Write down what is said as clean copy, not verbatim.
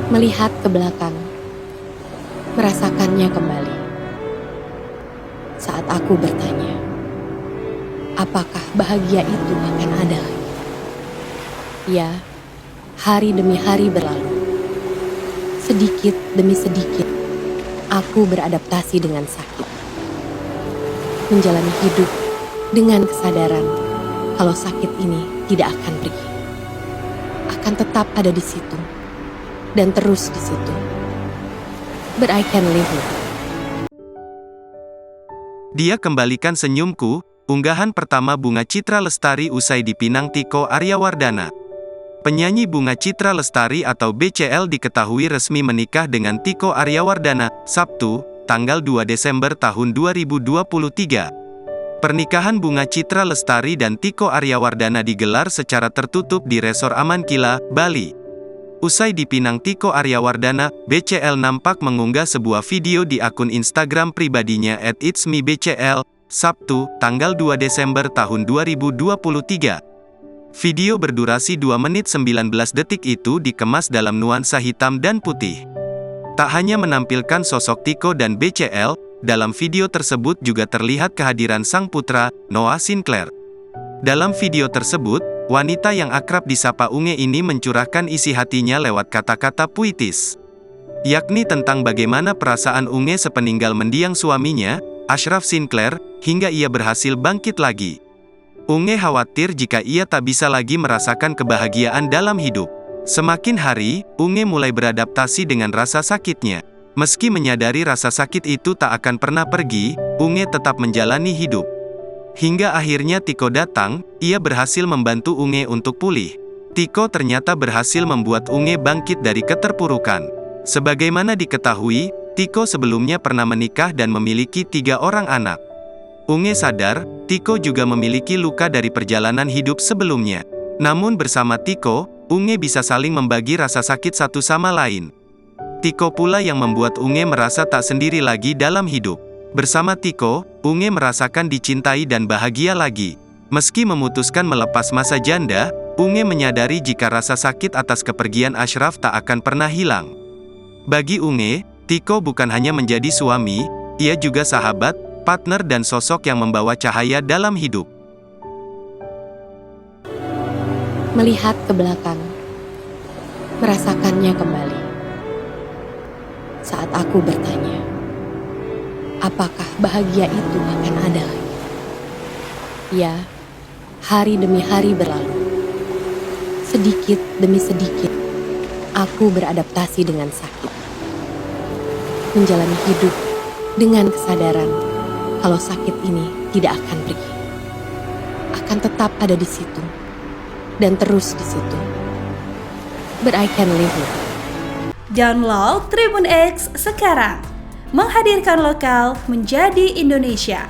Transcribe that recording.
Melihat ke belakang, merasakannya kembali. Saat aku bertanya, apakah bahagia itu akan ada lagi? Ya, hari demi hari berlalu. Sedikit demi sedikit, aku beradaptasi dengan sakit. Menjalani hidup dengan kesadaran kalau sakit ini tidak akan pergi. Akan tetap ada di situ dan terus di situ. But I can live it. Dia kembalikan senyumku, unggahan pertama Bunga Citra Lestari usai dipinang Tiko Aryawardana. Penyanyi Bunga Citra Lestari atau BCL diketahui resmi menikah dengan Tiko Aryawardana, Sabtu, tanggal 2 Desember tahun 2023. Pernikahan Bunga Citra Lestari dan Tiko Aryawardana digelar secara tertutup di Resor Amankila, Bali. Usai dipinang Tiko Aryawardana, BCL nampak mengunggah sebuah video di akun Instagram pribadinya @itsmebcl, Sabtu, tanggal 2 Desember tahun 2023. Video berdurasi 2 menit 19 detik itu dikemas dalam nuansa hitam dan putih. Tak hanya menampilkan sosok Tiko dan BCL, dalam video tersebut juga terlihat kehadiran sang putra, Noah Sinclair. Dalam video tersebut, wanita yang akrab disapa Unge ini mencurahkan isi hatinya lewat kata-kata puitis, yakni tentang bagaimana perasaan Unge sepeninggal mendiang suaminya, Ashraf Sinclair, hingga ia berhasil bangkit lagi. Unge khawatir jika ia tak bisa lagi merasakan kebahagiaan dalam hidup. Semakin hari, Unge mulai beradaptasi dengan rasa sakitnya. Meski menyadari rasa sakit itu tak akan pernah pergi, Unge tetap menjalani hidup. Hingga akhirnya Tiko datang, ia berhasil membantu Unge untuk pulih. Tiko ternyata berhasil membuat Unge bangkit dari keterpurukan. Sebagaimana diketahui, Tiko sebelumnya pernah menikah dan memiliki 3 orang anak. Unge sadar, Tiko juga memiliki luka dari perjalanan hidup sebelumnya. Namun bersama Tiko, Unge bisa saling membagi rasa sakit satu sama lain. Tiko pula yang membuat Unge merasa tak sendiri lagi dalam hidup. Bersama Tiko, Unge merasakan dicintai dan bahagia lagi. Meski memutuskan melepas masa janda, Unge menyadari jika rasa sakit atas kepergian Ashraf tak akan pernah hilang. Bagi Unge, Tiko bukan hanya menjadi suami, ia juga sahabat, partner dan sosok yang membawa cahaya dalam hidup. Melihat ke belakang, merasakannya kembali. Saat aku bertanya, apakah bahagia itu akan ada lagi? Ya, hari demi hari berlalu. Sedikit demi sedikit, aku beradaptasi dengan sakit. Menjalani hidup dengan kesadaran kalau sakit ini tidak akan pergi. Akan tetap ada di situ dan terus di situ. But I can live it. Download Tribun X sekarang. Menghadirkan lokal menjadi Indonesia.